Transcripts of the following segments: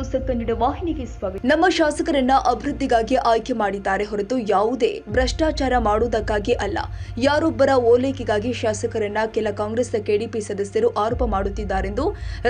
News Kannada ವಾಹಿನಿಗೆ ಸ್ವಾಗತ. ನಮ್ಮ ಶಾಸಕರನ್ನ ಅಭಿವೃದ್ಧಿಗಾಗಿ ಆಯ್ಕೆ ಮಾಡಿದ್ದಾರೆ ಹೊರತು ಯಾವುದೇ ಭ್ರಷ್ಟಾಚಾರ ಮಾಡುವುದಕ್ಕಾಗಿ ಅಲ್ಲ. ಯಾರೊಬ್ಬರ ಓಲೈಕೆಗಾಗಿ ಶಾಸಕರನ್ನ ಕೆಲ ಕಾಂಗ್ರೆಸ್ ಕೆಡಿಪಿ ಸದಸ್ಯರು ಆರೋಪ ಮಾಡುತ್ತಿದ್ದಾರೆಂದು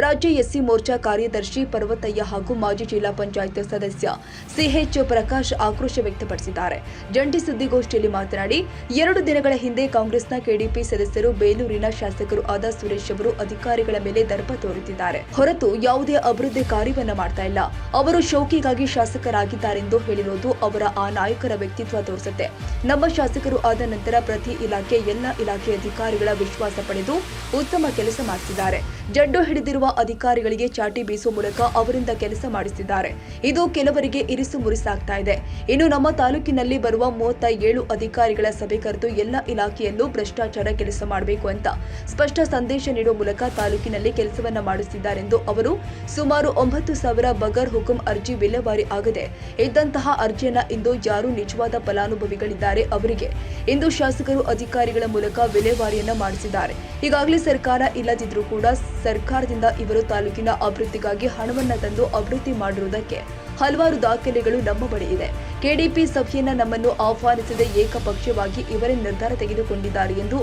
ರಾಜ್ಯ ಎಸ್ಸಿ ಮೋರ್ಚಾ ಕಾರ್ಯದರ್ಶಿ ಪರ್ವತಯ್ಯ ಹಾಗೂ ಮಾಜಿ ಜಿಲ್ಲಾ ಪಂಚಾಯತ್ ಸದಸ್ಯ ಸಿಎಚ್ ಪ್ರಕಾಶ್ ಆಕ್ರೋಶ ವ್ಯಕ್ತಪಡಿಸಿದ್ದಾರೆ. ಜಂಟಿ ಸುದ್ದಿಗೋಷ್ಠಿಯಲ್ಲಿ ಮಾತನಾಡಿ, 2 ದಿನಗಳ ಹಿಂದೆ ಕಾಂಗ್ರೆಸ್ನ ಕೆಡಿಪಿ ಸದಸ್ಯರು ಬೇಲೂರಿನ ಶಾಸಕರು ಆದ ಸುರೇಶ್ ಅವರು ಅಧಿಕಾರಿಗಳ ಮೇಲೆ ದರ್ಪ ತೋರುತ್ತಿದ್ದಾರೆ ಹೊರತು ಯಾವುದೇ ಅಭಿವೃದ್ಧಿ ಕಾರ್ಯವನ್ನ ಮಾಡ್ತಾ ಇಲ್ಲ. ಅವರು ಶೌಕಿಗಾಗಿ ಶಾಸಕರಾಗಿದ್ದಾರೆಂದು ಹೇಳಿರೋದು ಅವರ ಆ ನಾಯಕರ ವ್ಯಕ್ತಿತ್ವ ತೋರಿಸುತ್ತೆ. ನಮ್ಮ ಶಾಸಕರು ಆದ ನಂತರ ಪ್ರತಿ ಇಲಾಖೆ ಎಲ್ಲ ಇಲಾಖೆ ಅಧಿಕಾರಿಗಳ ವಿಶ್ವಾಸ ಪಡೆದು ಉತ್ತಮ ಕೆಲಸ ಮಾಡಿಸಿದ್ದಾರೆ. ಜಡ್ಡು ಹಿಡಿದಿರುವ ಅಧಿಕಾರಿಗಳಿಗೆ ಚಾಟಿ ಬೀಸುವ ಮೂಲಕ ಅವರಿಂದ ಕೆಲಸ ಮಾಡಿಸಿದ್ದಾರೆ. ಇದು ಕೆಲವರಿಗೆ ಇರಿಸು ಮುರಿಸಾಗ್ತಾ ಇದೆ. ಇನ್ನು ನಮ್ಮ ತಾಲೂಕಿನಲ್ಲಿ ಬರುವ 37 ಅಧಿಕಾರಿಗಳ ಸಭೆ ಕರೆದು ಎಲ್ಲ ಇಲಾಖೆಯಲ್ಲೂ ಭ್ರಷ್ಟಾಚಾರ ಕೆಲಸ ಮಾಡಬೇಕು ಅಂತ ಸ್ಪಷ್ಟ ಸಂದೇಶ ನೀಡುವ ಮೂಲಕ ತಾಲೂಕಿನಲ್ಲಿ ಕೆಲಸವನ್ನ ಮಾಡಿಸಿದ್ದಾರೆಂದು ಅವರು ಸುಮಾರು 9,000 ಬಗರ್ ಹುಕುಂ ಅರ್ಜಿ ವಿಲೇವಾರಿ ಆಗದೆ ಇದ್ದಂತಹ ಅರ್ಜಿಯನ್ನ ಇಂದು ಯಾರು ನಿಜವಾದ ಫಲಾನುಭವಿಗಳಿದ್ದಾರೆ ಅವರಿಗೆ ಇಂದು ಶಾಸಕರು ಅಧಿಕಾರಿಗಳ ಮೂಲಕ ವಿಲೇವಾರಿಯನ್ನ ಮಾಡಿಸಿದ್ದಾರೆ. ಈಗಾಗಲೇ ಸರ್ಕಾರ ಇಲ್ಲದಿದ್ರೂ ಕೂಡ ಸರ್ಕಾರದಿಂದ ಇವರು ತಾಲೂಕಿನ ಅಭಿವೃದ್ಧಿಗಾಗಿ ಹಣವನ್ನ ತಂದು ಅಭಿವೃದ್ಧಿ ಮಾಡಿರುವುದಕ್ಕೆ ಹಲವಾರು ದಾಖಲೆಗಳು ನಮ್ಮ ಬಳಿ ಇದೆ. ಕೆಡಿಪಿ ಸಭೆಯನ್ನ ನಮ್ಮನ್ನು ಆಹ್ವಾನಿಸದೆ ಏಕಪಕ್ಷವಾಗಿ ಇವರೇ ನಿರ್ಧಾರ ತೆಗೆದುಕೊಂಡಿದ್ದಾರೆ ಎಂದು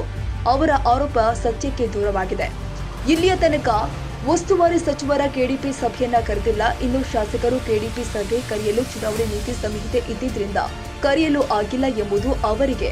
ಅವರ ಆರೋಪ ಸತ್ಯಕ್ಕೆ ದೂರವಾಗಿದೆ. ಇಲ್ಲಿಯ ತನಕ ಉಸ್ತುವಾರಿ ಸಚಿವರ ಕೆಡಿಪಿ ಸಭೆಯನ್ನ ಕರೆದಿಲ್ಲ. ಇನ್ನು ಶಾಸಕರು ಕೆಡಿಪಿ ಸಭೆ ಕರೆಯಲು ಚುನಾವಣೆ ನೀತಿ ಸಂಹಿತೆ ಇದ್ದಿದ್ರಿಂದ ಕರೆಯಲು ಆಗಿಲ್ಲ ಎಂಬುದು ಅವರಿಗೆ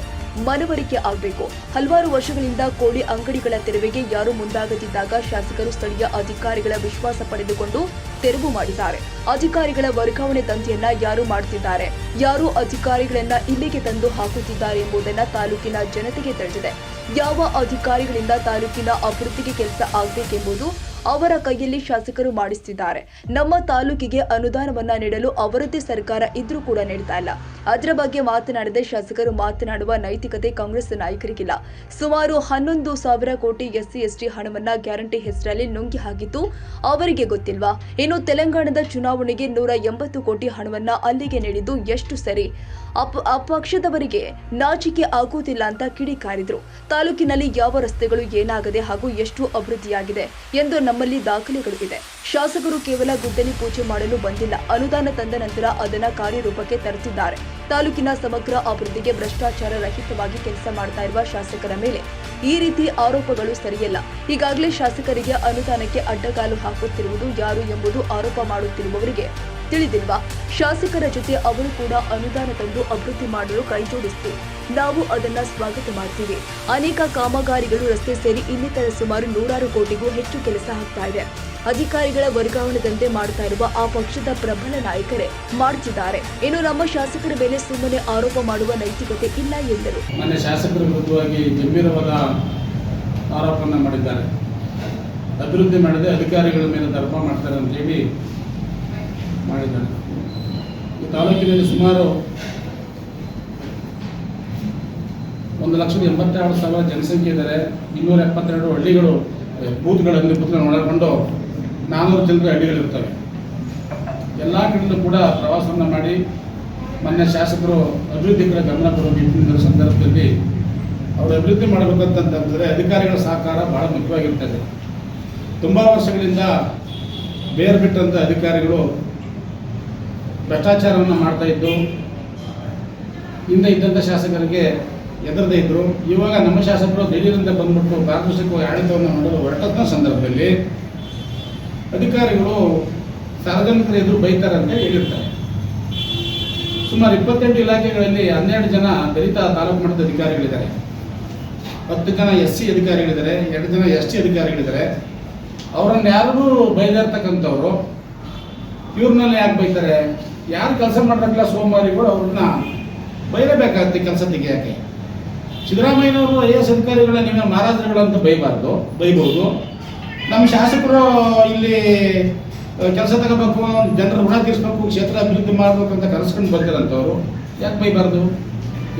ಮನವರಿಕೆ ಆಗಬೇಕು. ಹಲವಾರು ವರ್ಷಗಳಿಂದ ಕೋಳಿ ಅಂಗಡಿಗಳ ತೆರವಿಗೆ ಯಾರು ಮುಂದಾಗದಿದ್ದಾಗ ಶಾಸಕರು ಸ್ಥಳೀಯ ಅಧಿಕಾರಿಗಳ ವಿಶ್ವಾಸ ಪಡೆದುಕೊಂಡು ತೆರವು ಮಾಡಿದ್ದಾರೆ. ಅಧಿಕಾರಿಗಳ ವರ್ಗಾವಣೆ ದಂಧೆಯನ್ನ ಯಾರು ಮಾಡುತ್ತಿದ್ದಾರೆ, ಯಾರು ಅಧಿಕಾರಿಗಳನ್ನ ಇಲ್ಲಿಗೆ ತಂದು ಹಾಕುತ್ತಿದ್ದಾರೆ ಎಂಬುದನ್ನ ತಾಲೂಕಿನ ಜನತೆಗೆ ತಿಳಿದಿದೆ. ಯಾವ ಅಧಿಕಾರಿಗಳಿಂದ ತಾಲೂಕಿನ ಅಭಿವೃದ್ಧಿಗೆ ಕೆಲಸ ಆಗಬೇಕೆಂಬುದು ಅವರ ಕೈಯಲ್ಲಿ ಶಾಸಕರು ಮಾಡಿಸುತ್ತಿದ್ದಾರೆ. ನಮ್ಮ ತಾಲೂಕಿಗೆ ಅನುದಾನವನ್ನ ನೀಡಲು ಅವರದ್ದೇ ಸರ್ಕಾರ ಇದ್ರೂ ಕೂಡ ನೀಡ್ತಾ ಇಲ್ಲ. ಅದರ ಬಗ್ಗೆ ಮಾತನಾಡದೆ ಶಾಸಕರು ಮಾತನಾಡುವ ನೈತಿಕತೆ ಕಾಂಗ್ರೆಸ್ ನಾಯಕರಿಗಿಲ್ಲ. ಸುಮಾರು 11,000 ಕೋಟಿ ಎಸ್ಸಿ ಎಸ್ಟಿ ಹಣವನ್ನ ಗ್ಯಾರಂಟಿ ಹೆಸರಲ್ಲಿ ನುಂಗಿ ಹಾಕಿದ್ದು ಅವರಿಗೆ ಗೊತ್ತಿಲ್ವಾ? ಇನ್ನು ತೆಲಂಗಾಣದ ಚುನಾವಣೆಗೆ 180 ಕೋಟಿ ಹಣವನ್ನ ಅಲ್ಲಿಗೆ ನೀಡಿದ್ದು ಎಷ್ಟು ಸರಿ? ಪಕ್ಷದವರಿಗೆ ನಾಚಿಕೆ ಆಗುವುದಿಲ್ಲ ಅಂತ ಕಿಡಿಕಾರಿದ್ರು. ತಾಲೂಕಿನಲ್ಲಿ ಯಾವ ರಸ್ತೆಗಳು ಏನಾಗದೆ ಹಾಗೂ ಎಷ್ಟು ಅಭಿವೃದ್ಧಿಯಾಗಿದೆ ಎಂದು ನಮ್ಮಲ್ಲಿ ದಾಖಲೆಗಳು ಇದೆ. ಶಾಸಕರು ಕೇವಲ ಗುದ್ದಲಿ ಪೂಜೆ ಮಾಡಲು ಬಂದಿಲ್ಲ. ಅನುದಾನ ತಂದ ನಂತರ ಅದನ್ನ ಕಾರ್ಯರೂಪಕ್ಕೆ ತರುತ್ತಿದ್ದಾರೆ. ತಾಲೂಕಿನ ಸಮಗ್ರ ಅಭಿವೃದ್ಧಿಗೆ ಭ್ರಷ್ಟಾಚಾರ ರಹಿತವಾಗಿ ಕೆಲಸ ಮಾಡ್ತಾ ಇರುವ ಶಾಸಕರ ಮೇಲೆ ಈ ರೀತಿ ಆರೋಪಗಳು ಸರಿಯಲ್ಲ. ಈಗಾಗಲೇ ಶಾಸಕರಿಗೆ ಅನುದಾನಕ್ಕೆ ಅಡ್ಡಗಾಲು ಹಾಕುತ್ತಿರುವುದು ಯಾರು ಎಂಬುದು ಆರೋಪ ಮಾಡುತ್ತಿರುವವರಿಗೆ ತಿಳಿದಿಲ್ವಾ? ಶಾಸಕರ ಜೊತೆ ಅವರು ಕೂಡ ಅನುದಾನ ತಂದು ಅಭಿವೃದ್ಧಿ ಮಾಡಲು ಕೈಜೋಡಿಸಿ ನಾವು ಅದನ್ನ ಸ್ವಾಗತ ಮಾಡ್ತೀವಿ. ಅನೇಕ ಕಾಮಗಾರಿಗಳು, ರಸ್ತೆ ಸೇರಿ ಇನ್ನಿತರ ಸುಮಾರು 100 ಕೋಟಿಗೂ ಹೆಚ್ಚು ಕೆಲಸ ಆಗ್ತಾ ಇದೆ. ಅಧಿಕಾರಿಗಳ ವರ್ಗಾವಣೆ ದಂಧೆ ಮಾಡ್ತಾ ಇರುವ ಆ ಪಕ್ಷದ ಪ್ರಬಲ ನಾಯಕರೇ ಮಾಡ್ತಿದ್ದಾರೆ. ಇನ್ನು ನಮ್ಮ ಶಾಸಕರ ಮೇಲೆ ಸುಮ್ಮನೆ ಆರೋಪ ಮಾಡುವ ನೈತಿಕತೆ ಇಲ್ಲ ಎಂದರು. ಮಾನ್ಯ ಶಾಸಕರ ವಿರುದ್ಧವಾಗಿ ಗಂಭೀರವಾದ ಆರೋಪವನ್ನು ಮಾಡಿದ್ದಾರೆ. ಅಭಿವೃದ್ಧಿ ಮಾಡದೆ ಅಧಿಕಾರಿಗಳ ಮೇಲೆ ದರ್ಪ ಮಾಡ್ತಾರೆ ಅಂತ ಹೇಳಿ ಮಾಡಿದ್ದಾರೆ. ಈ ತಾಲೂಕಿನಲ್ಲಿ ಸುಮಾರು 1,82,000 ಜನಸಂಖ್ಯೆ ಇದ್ದಾರೆ. 272 ಹಳ್ಳಿಗಳು ಬೂತ್ಗಳಲ್ಲಿ ಒಳಗೊಂಡು 400 ಜನರ ಹಳ್ಳಿಗಳಿರ್ತವೆ. ಎಲ್ಲ ಕಡೆಯಲ್ಲೂ ಕೂಡ ಪ್ರವಾಸವನ್ನು ಮಾಡಿ ಮಾನ್ಯ ಶಾಸಕರು ಅಭಿವೃದ್ಧಿ ಕಡೆ ಗಮನ ಕೊಡುವ ಸಂದರ್ಭದಲ್ಲಿ ಅವರು ಅಭಿವೃದ್ಧಿ ಮಾಡಬೇಕಂತಂದರೆ ಅಧಿಕಾರಿಗಳ ಸಹಕಾರ ಬಹಳ ಮುಖ್ಯವಾಗಿರ್ತದೆ. ತುಂಬ ವರ್ಷಗಳಿಂದ ಬೇರೆ ಬಿಟ್ಟಂಥ ಅಧಿಕಾರಿಗಳು ಭ್ರಷ್ಟಾಚಾರವನ್ನು ಮಾಡ್ತಾ ಇದ್ದು ಹಿಂದೆ ಇದ್ದಂಥ ಶಾಸಕರಿಗೆ ಎದುರದೇ ಇದ್ದರು. ಇವಾಗ ನಮ್ಮ ಶಾಸಕರು ದಿಢೀರಂತೆ ಬಂದ್ಬಿಟ್ಟು ಪಾರದರ್ಶಕವಾಗಿ ಆಡಳಿತವನ್ನು ಮಾಡಲು ಹೊರಟಂಥ ಸಂದರ್ಭದಲ್ಲಿ ಅಧಿಕಾರಿಗಳು ಸಾರ್ವಜನಿಕರ ಎದುರು ಬೈತಾರೆ ಅಂತ ಹೇಳಿರ್ತಾರೆ. ಸುಮಾರು 28 ಇಲಾಖೆಗಳಲ್ಲಿ 12 ಜನ ದಲಿತ ತಾಲೂಕು ಮಟ್ಟದ ಅಧಿಕಾರಿಗಳಿದ್ದಾರೆ, 10 ಜನ SC ಅಧಿಕಾರಿಗಳಿದ್ದಾರೆ, 2 ಜನ ST ಅಧಿಕಾರಿಗಳಿದ್ದಾರೆ. ಅವರನ್ನು ಯಾರೂ ಬೈದಿರ್ತಕ್ಕಂಥವ್ರು ಇವ್ರನ್ನೆಲ್ಲ ಯಾಕೆ ಬೈತಾರೆ? ಯಾರು ಕೆಲಸ ಮಾಡಬೇಕಲ್ಲ ಸೋಮವಾರಿಗಳು ಅವ್ರನ್ನ ಬೈಲೇಬೇಕಾಗುತ್ತೆ ಕೆಲಸ ತೆಗಿಯಾಕೆ. ಸಿದ್ದರಾಮಯ್ಯನವರು IAS ಅಧಿಕಾರಿಗಳನ್ನ ನೀವೇ ಮಹಾರಾಜರುಗಳಂತ ಬೈಬೋದು. ನಮ್ಮ ಶಾಸಕರು ಇಲ್ಲಿ ಕೆಲಸ ತಗೋಬೇಕು, ಜನರ ಋಣ ತೀರಿಸಬೇಕು, ಕ್ಷೇತ್ರ ಅಭಿವೃದ್ಧಿ ಮಾಡಬೇಕು ಅಂತ ಕರೆಸ್ಕೊಂಡು ಬರ್ತಾರಂಥವ್ರು ಯಾಕೆ ಬೈಬಾರ್ದು?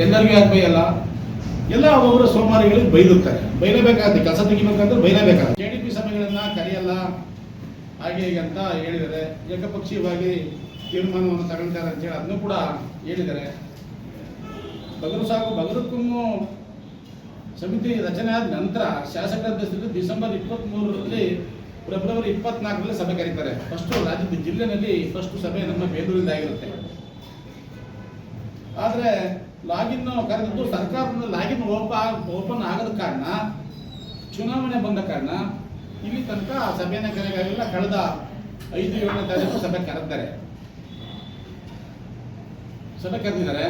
ಎಲ್ಲರಿಗೂ ಯಾಕೆ ಬೈಯಲ್ಲ? ಎಲ್ಲ ಒಬ್ಬೊಬ್ಬರು ಸೋಮವಾರಿಗಳಿಗೆ ಬೈದಿರ್ತಾರೆ. ಬೈಲೇಬೇಕಾಗುತ್ತೆ, ಕೆಲಸ ತೆಗಿಬೇಕಂದ್ರೆ ಬೈಲೇಬೇಕಾಗುತ್ತೆ. KDP ಸಭೆಗಳನ್ನ ಕರೆಯಲ್ಲ ಹಾಗೆ ಹೀಗೆ ಅಂತ ಹೇಳಿದ್ದಾರೆ. ಏಕಪಕ್ಷೀಯವಾಗಿ ತೀರ್ಮಾನವನ್ನು ತಗೊಳ್ತಾರೆ ಅಂತೇಳಿ ಅದನ್ನು ಕೂಡ ಹೇಳಿದ್ದಾರೆ. ಬಗರುಕ್ಕೂ ಸಮಿತಿ ರಚನೆ ಆದ ನಂತರ ಶಾಸಕರ ಅಧ್ಯಕ್ಷರು ಡಿಸೆಂಬರ್ 23ರಲ್ಲಿ ಫೆಬ್ರವರಿ 24ರಲ್ಲಿ ಸಭೆ ಕರೀತಾರೆ. ಫಸ್ಟ್ ರಾಜ್ಯದ ಜಿಲ್ಲೆನಲ್ಲಿ ಫಸ್ಟ್ ಸಭೆ ನಮ್ಮ ಬೇಲೂರಿಂದ ಆಗಿರುತ್ತೆ. ಆದರೆ ಲಾಗಿನ್ ಕರೆದಿದ್ದು ಸರ್ಕಾರದಿಂದ ಲಾಗಿನ್ ಓಪನ್ ಆಗದ ಕಾರಣ, ಚುನಾವಣೆ ಬಂದ ಕಾರಣ ಇಲ್ಲಿ ತನಕ ಸಭೆಯನ್ನು ಕರೆಯಾಗಿಲ್ಲ. ಕಳೆದ 5-7ನೇ ತಾರೀಕು ಸಭೆ ಕರೆದಿದ್ದಾರೆ. ಸಭೆ ಕರೆದಿದ್ದಾರೆ.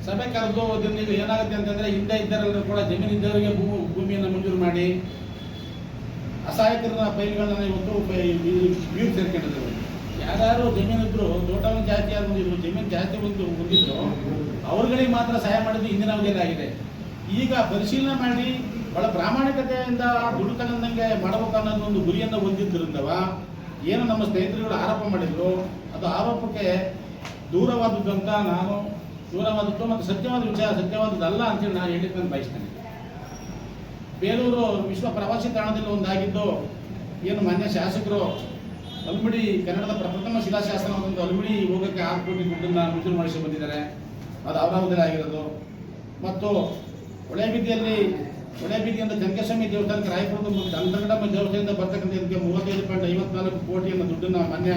ಸಭೆ ಕರೆದು ಈಗ ಏನಾಗುತ್ತೆ ಅಂತಂದ್ರೆ, ಹಿಂದೆ ಇದ್ದರೆಲ್ಲರೂ ಕೂಡ ಜಮೀನು ಇದ್ದವರಿಗೆ ಭೂಮಿಯನ್ನು ಮಂಜೂರು ಮಾಡಿ ಅಸಹಾಯಕರ ಫೈಲ್ಗಳನ್ನ ಇವತ್ತು ವ್ಯೂ ಸೇರ್ಕೊಂಡಿದ್ರು. ಯಾರು ಜಮೀನಿದ್ರು, ತೋಟವನ್ನು ಜಾಸ್ತಿ ಬಂದಿದ್ರು, ಜಮೀನು ಜಾಸ್ತಿ ಹೊಂದಿದ್ರು, ಅವ್ರುಗಳಿಗೆ ಮಾತ್ರ ಸಹಾಯ ಮಾಡಿದ್ದು ಹಿಂದಿನ ಅವಧಿಯಲ್ಲಿ ಆಗಿದೆ. ಈಗ ಪರಿಶೀಲನೆ ಮಾಡಿ ಬಹಳ ಪ್ರಾಮಾಣಿಕತೆಯಿಂದ ದುಡ್ಡು ತಗೊಂಡಂಗೆ ಮಾಡಬೇಕು ಅನ್ನೋದು ಒಂದು ಗುರಿಯನ್ನು ಹೊಂದಿದ್ದರಿಂದವ ಏನು ನಮ್ಮ ಸ್ನೇಹಿತರುಗಳು ಆರೋಪ ಮಾಡಿದ್ರು, ಅದು ಆರೋಪಕ್ಕೆ ದೂರವಾದದ್ದು ಅಂತ ನಾನು ದೂರವಾದದ್ದು ಮತ್ತು ಸತ್ಯವಾದ ವಿಚಾರ ಸತ್ಯವಾದದ್ದಲ್ಲ ಅಂತೇಳಿ ನಾನು ಹೇಳಿದ್ದು ನಾನು ಬಯಸ್ತೇನೆ. ಬೇಲೂರು ವಿಶ್ವ ಪ್ರವಾಸಿ ತಾಣದಲ್ಲಿ ಒಂದಾಗಿದ್ದು ಏನು ಮಾನ್ಯ ಶಾಸಕರು ಅಲ್ಮಿಡಿ ಕನ್ನಡದ ಪ್ರಥಮ ಶಿಲಾಶಾಸನವಾದಂಥ ಅಲ್ಮಿಡಿ ಹೋಗೋಕ್ಕೆ 6 ಕೋಟಿ ದುಡ್ಡನ್ನು ಮಂಜೂರು ಮಾಡಿಸಿ ಬಂದಿದ್ದಾರೆ. ಅದು ಅವರಾವಧಿಯಲ್ಲಿ ಆಗಿರೋದು. ಮತ್ತು ಹೊಳೆಬೀದಿಯಿಂದ ಚಂದ್ರಸ್ವಾಮಿ ದೇವಸ್ಥಾನಕ್ಕೆ ರಾಯಪುರದ ಅಂತರ್ಗಡಮ ದೇವಸ್ಥಾನದಿಂದ ಬರ್ತಕ್ಕಂಥ ಇದಕ್ಕೆ 35.54 ಕೋಟಿಯನ್ನು ದುಡ್ಡನ್ನು ಮಾನ್ಯ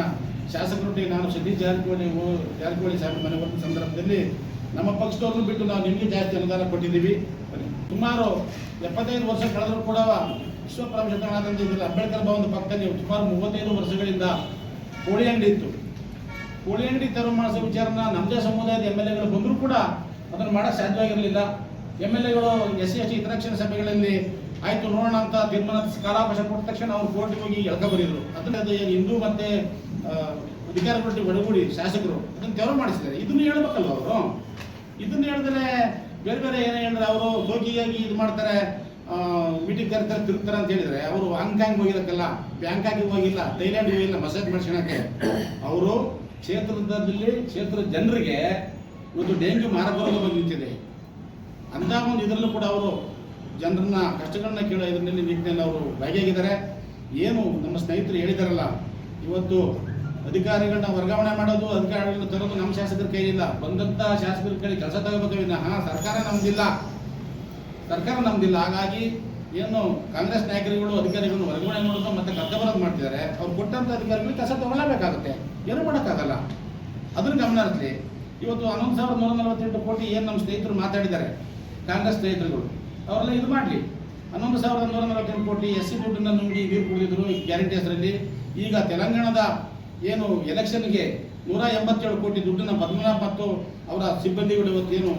ಶಾಸಕರೊಟ್ಟಿಗೆ ನಾನು ಸತೀಶ್ ಜಾರಕಿಹೊಳಿ ಸಾಹೇಬ್ ಮನೆ ಬಂದ ಸಂದರ್ಭದಲ್ಲಿ ನಮ್ಮ ಪಕ್ಷದವ್ರನ್ನು ಬಿಟ್ಟು ನಾವು ನಿಮಗೆ ಜಾಸ್ತಿ ಅನುದಾನ ಕೊಟ್ಟಿದ್ದೀವಿ. ಸುಮಾರು 75 ವರ್ಷ ಕಳೆದರೂ ಕೂಡ ವಿಶ್ವ ಪ್ರವಾಸಿ ತಾಣದಿಂದ ಇದರಲ್ಲಿ ಅಂಬೇಡ್ಕರ್ ಭವನದ ಪಕ್ಕದಲ್ಲಿ ಸುಮಾರು 35 ವರ್ಷಗಳಿಂದ ಕೋಳಿ ಅಂಗಡಿ ಇತ್ತು. ಕೋಳಿ ಅಂಗಡಿ ತೆರವು ಮಾಡಿಸೋ ವಿಚಾರನ ನಮ್ಮದೇ ಸಮುದಾಯದ MLAಗಳು ಬಂದರೂ ಕೂಡ ಅದನ್ನು ಮಾಡೋಕ್ಕೆ ಸಾಧ್ಯವಾಗಿರಲಿಲ್ಲ. MLAಗಳು SC/ST ಹಿತರಕ್ಷಣಾ ಸಭೆಗಳಲ್ಲಿ ಆಯಿತು ನೋಡೋಣ ಅಂತ ತೀರ್ಮಾನ ಕಾಲಾವಕಾಶ ಕೊಟ್ಟ ತಕ್ಷಣ ಅವ್ರು ಕೋರ್ಟ್ಗೆ ಹೋಗಿ ಬರೀದ್ರು. ಅದನ್ನು ಹಿಂದೂ ಮತ್ತೆ ಅಧಿಕಾರಿಗಳೊಟ್ಟಿಗೆ ಒಳಗೂಡಿ ಶಾಸಕರು ಅದನ್ನು ತೆರವು ಮಾಡಿಸಿದ್ದಾರೆ. ಇದನ್ನು ಹೇಳ್ಬೇಕಲ್ಲ ಅವರು. ಇದನ್ನು ಹೇಳಿದ್ರೆ ಬೇರೆ ಏನೋ ಹೇಳಿದ್ರೆ ಅವರು ಸೋಕಿಯಾಗಿ ಇದು ಮಾಡ್ತಾರೆ, ಮೀಟಿಂಗ್ ಕರಿತಾರೆ, ತಿರುಗ್ತಾರೆ ಅಂತ ಹೇಳಿದ್ರೆ ಅವರು ಹಾಂಗ್ಕಾಂಗ್ ಹೋಗಿರಕ್ಕಲ್ಲ, ಬ್ಯಾಂಕಾಗಿ ಹೋಗಿಲ್ಲ, ಥೈಲ್ಯಾಂಡ್ಗೆ ಹೋಗಿಲ್ಲ ಮಸಾಜ್ ಮಾಡಿಸ್ಕೊಳಕ್ಕೆ. ಅವರು ಕ್ಷೇತ್ರದ ಜನರಿಗೆ ಒಂದು ಡೆಂಗ್ಯೂ ಮಾರಕ ರೋಗ ನಿಂತಿದೆ ಅಂತ ಒಂದು ಇದರಲ್ಲೂ ಕೂಡ ಅವರು ಜನರನ್ನ ಕಷ್ಟಗಳನ್ನ ಕೇಳೋ ಇದರಲ್ಲಿ ನಿಟ್ಟಿನಲ್ಲಿ ಅವರು ಭಾಗಿಯಾಗಿದ್ದಾರೆ. ಏನು ನಮ್ಮ ಸ್ನೇಹಿತರು ಹೇಳಿದಾರಲ್ಲ, ಇವತ್ತು ಅಧಿಕಾರಿಗಳನ್ನ ವರ್ಗಾವಣೆ ಮಾಡೋದು, ಅಧಿಕಾರಿಗಳನ್ನ ತರೋದು ನಮ್ಮ ಶಾಸಕರ ಕೈಲಿಲ್ಲ. ಬಂದಂಥ ಶಾಸಕರ ಕೈ ಕೆಲಸ ತಗೋಬೇಕು ವಿನಃ ಸರ್ಕಾರ ನಮ್ದಿಲ್ಲ. ಹಾಗಾಗಿ ಏನು ಕಾಂಗ್ರೆಸ್ ನಾಯಕರುಗಳು ಅಧಿಕಾರಿಗಳನ್ನು ವರ್ಗಾವಣೆ ಮಾಡೋದು ಮತ್ತೆ ಕರ್ತವ್ಯ ಮಾಡ್ತಿದ್ದಾರೆ. ಅವ್ರು ಕೊಟ್ಟಂಥ ಅಧಿಕಾರಿಗಳು ಕೆಲಸ ತಗೊಳ್ಳೇಬೇಕಾಗುತ್ತೆ, ಏನು ಮಾಡೋಕ್ಕಾಗಲ್ಲ. ಅದನ್ನು ಗಮನ ಇರಲಿ. ಇವತ್ತು 11,148 ಕೋಟಿ ಏನು ನಮ್ಮ ಸ್ನೇಹಿತರು ಮಾತಾಡಿದ್ದಾರೆ, ಕಾಂಗ್ರೆಸ್ ಸ್ನೇಹಿತರುಗಳು ಅವರೆಲ್ಲ ಇದು ಮಾಡಲಿ. 11,148 ಕೋಟಿ SC ದುಡ್ಡನ್ನು ನುಂಗಿ ನೀರು ಕುಡಿದಿದ್ರು ಗ್ಯಾರಂಟಿ ಹೆಸರಲ್ಲಿ. ಈಗ ತೆಲಂಗಾಣದ ಏನು ಎಲೆಕ್ಷನ್ಗೆ 187 ಕೋಟಿ ದುಡ್ಡನ್ನು ಪದ್ಮನಾಭ್ ಮತ್ತು ಅವರ ಸಿಬ್ಬಂದಿಗಳು ಇವತ್ತೇನು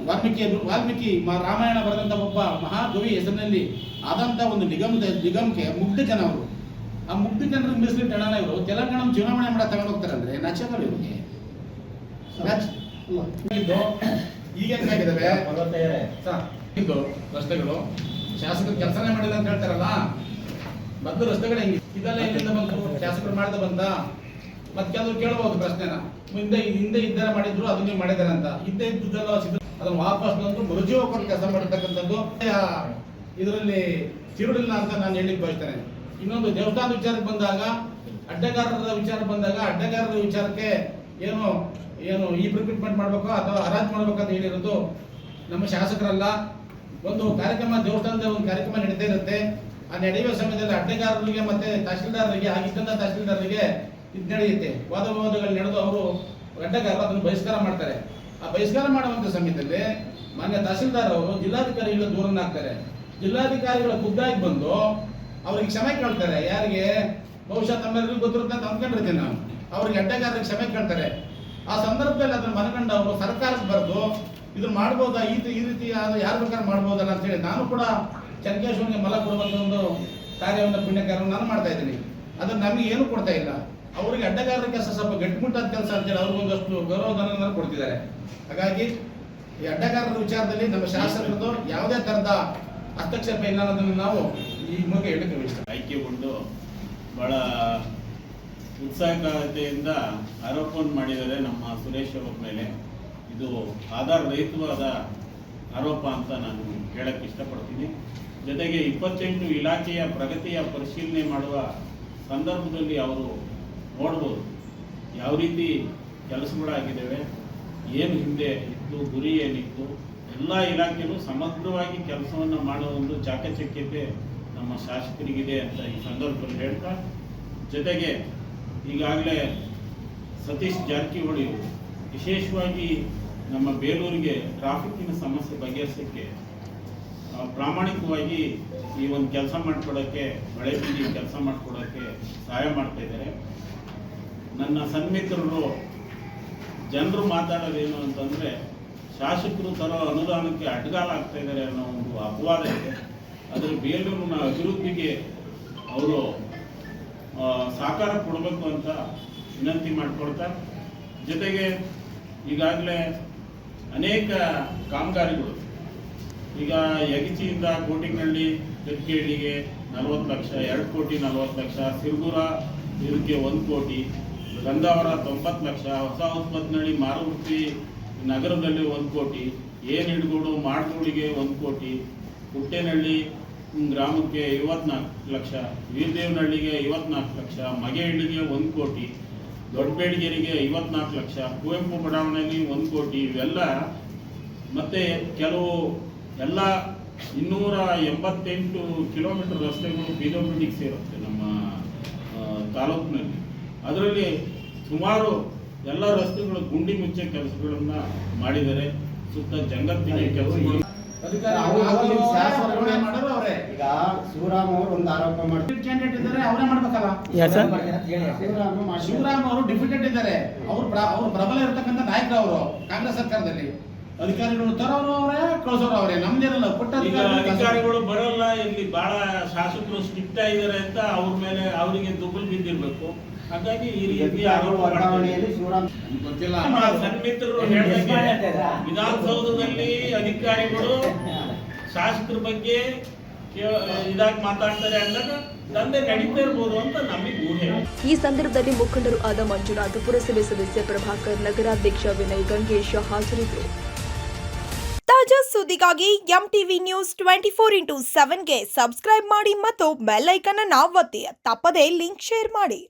ವಾಲ್ಮೀಕಿ ರಾಮಾಯಣ ಬರೆದಂಥ ಒಬ್ಬ ಮಹಾಕವಿ ಹೆಸರಿನಲ್ಲಿ ಆದಂಥ ಒಂದು ನಿಗಮಕ್ಕೆ ಮುಗ್ಧ ಜನ ಅವರು. ಆ ಮುಗ್ಧ ಜನರಿಗೆ ಮೀಸಲಿಟ್ಟ ಹಣನ ಇವರು ತೆಲಂಗಾಣ ಚುನಾವಣೆ ಮಾಡೋ ತಗೊಂಡು ಹೋಗ್ತಾರೆ ಅಂದ್ರೆ ನಕ್ಷತ್ರ ಇವರಿಗೆ ಈಗ ಹೆಂಗಾಗಿದ್ದಾವೆ ಇದು ರಸ್ತೆಗಳು. ಶಾಸಕರು ಕೆಲಸನೇ ಮಾಡಿಲ್ಲ ಅಂತ ಹೇಳ್ತಾರಲ್ಲ, ಮೊದಲು ರಸ್ತೆಗಳು ಹೆಂಗೆ ಇದೆಲ್ಲ ಇಲ್ಲಿಂದ ಬಂತು, ಶಾಸಕರು ಮಾಡಿದ ಬಂದ. ಮತ್ತೆ ಕೆಲವರು ಕೇಳಬಹುದು ಪ್ರಶ್ನೆನ, ಹಿಂದೆ ಇದ್ದಾರೆ ಮಾಡಿದ್ರು ಅದು ನೀವು ಮಾಡಿದಾರೆ ಅಂತ. ಹಿಂದೆ ಇದ್ದುದೆಲ್ಲ ಅದನ್ನು ವಾಪಸ್ ಬಂದು ಮರುಜೀವ ಕೊಟ್ಟು ಕೆಲಸ ಮಾಡಿರ್ತಕ್ಕಂಥದ್ದು ಇದರಲ್ಲಿ ತಿರುಳಿಲ್ಲ ಅಂತ ನಾನು ಹೇಳಿಕ್ ಬಯಸ್ತೇನೆ. ಇನ್ನೊಂದು ದೇವಸ್ಥಾನದ ವಿಚಾರಕ್ಕೆ ಬಂದಾಗ, ಅಡ್ಡಗಾರರ ವಿಚಾರಕ್ಕೆ ಏನು ಈ ಪ್ರಿಕ್ರೂಟ್ಮೆಂಟ್ ಮಾಡಬೇಕು ಅಥವಾ ಹರಾಜು ಮಾಡಬೇಕು ಅಂತ ಹೇಳಿರೋದು ನಮ್ಮ ಶಾಸಕರಲ್ಲ. ಒಂದು ಕಾರ್ಯಕ್ರಮ ದೇವಸ್ಥಾನದ ಒಂದು ಕಾರ್ಯಕ್ರಮ ನಡೀತಾ ಇರುತ್ತೆ. ಆ ನಡೆಯುವ ಸಮಯದಲ್ಲಿ ಅಡ್ಡಗಾರರಿಗೆ ಮತ್ತೆ ತಹಶೀಲ್ದಾರರಿಗೆ ಆಗಿದ್ದಂಥ ತಹಶೀಲ್ದಾರರಿಗೆ ಇದು ನಡೆಯುತ್ತೆ. ವಾದವಿವಾದಗಳು ನಡೆದು ಅವರು ಅಡ್ಡಗಾರರು ಅದನ್ನು ಬಹಿಷ್ಕಾರ ಮಾಡ್ತಾರೆ. ಆ ಬಹಿಷ್ಕಾರ ಮಾಡುವಂಥ ಸಮಯದಲ್ಲಿ ಮಾನ್ಯ ತಹಶೀಲ್ದಾರ್ ಅವರು ಜಿಲ್ಲಾಧಿಕಾರಿಗಳ ದೂರನ್ನ ಹಾಕ್ತಾರೆ. ಜಿಲ್ಲಾಧಿಕಾರಿಗಳ ಖುದ್ದಾಗಿ ಬಂದು ಅವ್ರಿಗೆ ಕ್ಷಮೆ ಕೇಳ್ತಾರೆ. ಯಾರಿಗೆ ಬಹುಶಃ ತಮ್ಮೆಲ್ಲರಿಗೂ ಗೊತ್ತಿರುತ್ತೆ ಅಂತ ಅಂದ್ಕೊಂಡಿರ್ತೀನಿ ನಾನು. ಅವ್ರಿಗೆ ಅಡ್ಡಗಾರರಿಗೆ ಕ್ಷಮೆ ಕೇಳ್ತಾರೆ. ಆ ಸಂದರ್ಭದಲ್ಲಿ ಅದನ್ನು ಮನಗಂಡು ಅವರು ಸರ್ಕಾರಕ್ಕೆ ಬರೆದು ಇದನ್ನ ಮಾಡ್ಬೋದಾ, ಈ ರೀತಿ ಯಾರು ಬೇಕಾದ್ರೆ ಮಾಡ್ಬೋದಲ್ಲ ಅಂತೇಳಿ ನಾನು ಕೂಡ ಚನ್ಕೇಶ್ವರನಿಗೆ ಮಲ ಕೊಡುವಂಥ ಒಂದು ಕಾರ್ಯವನ್ನು ಪುಣ್ಯ ಕಾರ್ಯವನ್ನು ನಾನು ಮಾಡ್ತಾ ಇದ್ದೀನಿ. ಅದನ್ನು ನಮಗೆ ಏನು ಕೊಡ್ತಾ ಇಲ್ಲ. ಅವರಿಗೆ ಅಡ್ಡಗಾರರ ಕೆಲಸ ಸ್ವಲ್ಪ ಗಟ್ಟಿಮುಟ್ಟಾದ ಕೆಲಸ ಅಂತೇಳಿ ಅವ್ರಿಗೊಂದಷ್ಟು ಗೌರವಧನ ಕೊಡ್ತಿದ್ದಾರೆ. ಹಾಗಾಗಿ ಈ ಅಡ್ಡಗಾರರ ವಿಚಾರದಲ್ಲಿ ನಮ್ಮ ಶಾಸಕರದ್ದು ಯಾವುದೇ ಥರದ ಹಸ್ತಕ್ಷೇಪ ಇಲ್ಲ ಅನ್ನೋದನ್ನು ನಾವು ಈ ಮೂಲಕ ಹೇಳಕ್ಕೆ ಬಯಸ್ತೇವೆ. ಆಯ್ಕೆಗೊಂಡು ಬಹಳ ಉತ್ಸಾಹಕಾರತೆಯಿಂದ ಆರೋಪವನ್ನು ಮಾಡಿದ್ದಾರೆ ನಮ್ಮ ಸುರೇಶ್ ಅವರ ಮೇಲೆ. ಇದು ಆಧಾರ ರಹಿತವಾದ ಆರೋಪ ಅಂತ ನಾನು ಹೇಳಕ್ಕೆ ಇಷ್ಟಪಡ್ತೀನಿ. ಜೊತೆಗೆ 28 ಇಲಾಖೆಯ ಪ್ರಗತಿಯ ಪರಿಶೀಲನೆ ಮಾಡುವ ಸಂದರ್ಭದಲ್ಲಿ ಅವರು ನೋಡ್ಬೋದು ಯಾವ ರೀತಿ ಕೆಲಸಗಳಾಗಿದ್ದಾವೆ, ಏನು ಹಿಂದೆ ಇತ್ತು, ಗುರಿ ಏನಿತ್ತು, ಎಲ್ಲ ಇಲಾಖೆಯಲ್ಲೂ ಸಮಗ್ರವಾಗಿ ಕೆಲಸವನ್ನು ಮಾಡೋ ಒಂದು ಚಾಕಚಕ್ಯತೆ ನಮ್ಮ ಶಾಸಕರಿಗಿದೆ ಅಂತ ಈ ಸಂದರ್ಭದಲ್ಲಿ ಹೇಳ್ತಾ, ಜೊತೆಗೆ ಈಗಾಗಲೇ ಸತೀಶ್ ಜಾರಕಿಹೊಳಿ ವಿಶೇಷವಾಗಿ ನಮ್ಮ ಬೇಲೂರಿಗೆ ಟ್ರಾಫಿಕ್ಕಿನ ಸಮಸ್ಯೆ ಬಗೆಹರಿಸೋಕ್ಕೆ ಪ್ರಾಮಾಣಿಕವಾಗಿ ಈ ಒಂದು ಕೆಲಸ ಮಾಡಿಕೊಡೋಕ್ಕೆ, ಮಳೆ ಬೀದಿ ಕೆಲಸ ಮಾಡಿಕೊಡೋಕ್ಕೆ ಸಹಾಯ ಮಾಡ್ತಾ ಇದ್ದಾರೆ. ನನ್ನ ಸನ್ಮಿತ್ರರು ಜನರು ಮಾತಾಡೋದೇನು ಅಂತಂದರೆ, ಶಾಸಕರು ತರೋ ಅನುದಾನಕ್ಕೆ ಅಡ್ಡಗಾಲ ಆಗ್ತಾ ಇದ್ದಾರೆ ಅನ್ನೋ ಒಂದು ಅಪವಾದ ಇದೆ. ಅದರ ಬೇಲೂರಿನ ಅಭಿವೃದ್ಧಿಗೆ ಅವರು ಸಹಕಾರ ಕೊಡಬೇಕು ಅಂತ ವಿನಂತಿ ಮಾಡಿಕೊಡ್ತಾರೆ. ಜೊತೆಗೆ ಈಗಾಗಲೇ ಅನೇಕ ಕಾಮಗಾರಿಗಳು, ಈಗ ಯಗಚಿಯಿಂದ ಕೋಟಿನಹಳ್ಳಿ ಕೆತ್ಕೇಳಿಗೆ 40 ಲಕ್ಷ, 2 ಕೋಟಿ 40 ಲಕ್ಷ, ಸಿರುಗುರ ಇದಕ್ಕೆ 1 ಕೋಟಿ, ಗಂಗಾವರ 90 ಲಕ್ಷ, ಹೊಸ ಉತ್ಪತ್ನಹಳ್ಳಿ ಮಾರುತಿ ನಗರದಲ್ಲಿ 1 ಕೋಟಿ, ಏನಿಡ್ಗೋಡು ಮಾಡಗೋಡಿಗೆ 1 ಕೋಟಿ, ಪುಟ್ಟೇನಹಳ್ಳಿ ಗ್ರಾಮಕ್ಕೆ 54 ಲಕ್ಷ, ವೀರದೇವನಹಳ್ಳಿಗೆ 54 ಲಕ್ಷ, ಮಗೆಹಳ್ಳಿಗೆ 1 ಕೋಟಿ, ದೊಡ್ಡಬೇಡಿಗೆರೆಗೆ 54 ಲಕ್ಷ, ಕುವೆಂಪು ಬಡಾವಣೆಯಲ್ಲಿ 1 ಕೋಟಿ, ಇವೆಲ್ಲ ಮತ್ತು ಕೆಲವು ಎಲ್ಲ 288 ಕಿಲೋಮೀಟರ್ ರಸ್ತೆಗಳು PWDಗೆ ಸೇರುತ್ತೆ ನಮ್ಮ ತಾಲೂಕಿನಲ್ಲಿ. ಅದರಲ್ಲಿ ಸುಮಾರು ಎಲ್ಲ ರಸ್ತೆಗಳು ಗುಂಡಿ ಮುಚ್ಚೆ ಕೆಲಸಗಳನ್ನು ಮಾಡಿದ್ದಾರೆ. ಸುತ್ತ ಜಂಗತ್ತಿಗೆ ಕೆಲಸಗಳು ಈಗ ಶಿವರಾಮ್ ಅವರು ಒಂದು ಆರೋಪ ಮಾಡ್ತಾರೆ, ಕ್ಯಾಂಡಿಡೇಟ್ ಇದ್ದಾರೆ, ಅವರೇ ಮಾಡ್ಬೇಕಲ್ಲ. ಶಿವರಾಮ್ ಅವರು ಡಿಫಿಕೆಟ್ ಇದ್ದಾರೆ, ಅವ್ರು ಪ್ರಬಲ ಇರತಕ್ಕಂಥ ನಾಯಕರು. ಅವರು ಕಾಂಗ್ರೆಸ್ ಸರ್ಕಾರದಲ್ಲಿ ಅಧಿಕಾರಿಗಳು ತರೋರು ಅವರೇ, ಕಳಿಸೋರು ಅವರೇ, ನಮ್ದೇನಲ್ಲ. ಈಗ ಅಧಿಕಾರಿಗಳು ಬರೋಲ್ಲ, ಇಲ್ಲಿ ಬಹಳ ಶಾಸಕರು ಸ್ಟ್ರಿಕ್ಟ್ ಆಗಿದ್ದಾರೆ ಅಂತ ಅವ್ರ ಮೇಲೆ ಅವರಿಗೆ ದುಬ್ಬಲ್ ಬಿದ್ದಿರ್ಬೇಕು. ಹಾಗಾಗಿ ಈ ರೀತಿ ವರ್ಗಾವಣೆಯಲ್ಲಿ ಶಿವರಾಮ್ ಗೊತ್ತಿಲ್ಲ. ಸನ್ಮಿತ್ರರು ಹೇಳಿದಂಗೆ ವಿಧಾನಸೌಧದಲ್ಲಿ ಅಧಿಕಾರಿಗಳು ಶಾಸಕರ ಬಗ್ಗೆ ಇದಾಗಿ ಮಾತಾಡ್ತಾರೆ ಅಂದಾಗ ದಂಧೆ ನಡೀತಾ ಇರ್ಬೋದು ಅಂತ ನಮಗೆ ಊಹೆ. ಈ ಸಂದರ್ಭದಲ್ಲಿ ಮುಖಂಡರು ಆದ ಮಂಜುನಾಥ್, ಪುರಸಭೆ ಸದಸ್ಯ ಪ್ರಭಾಕರ್, ನಗರಾಧ್ಯಕ್ಷ ವಿನಯ್, ಗಂಗೇಶ ಹಾಜರಿದ್ದರು. ತಾಜಾ ಸುದ್ದಿಗಾಗಿ MTV ನ್ಯೂಸ್ 24x7ಗೆ ಸಬ್ಸ್ಕ್ರೈಬ್ ಮಾಡಿ ಮತ್ತು ಬೆಲ್ ಐಕಾನ್ ಅನ್ನು ಒತ್ತಿ. ತಪ್ಪದೇ ಲಿಂಕ್ ಶೇರ್ ಮಾಡಿ.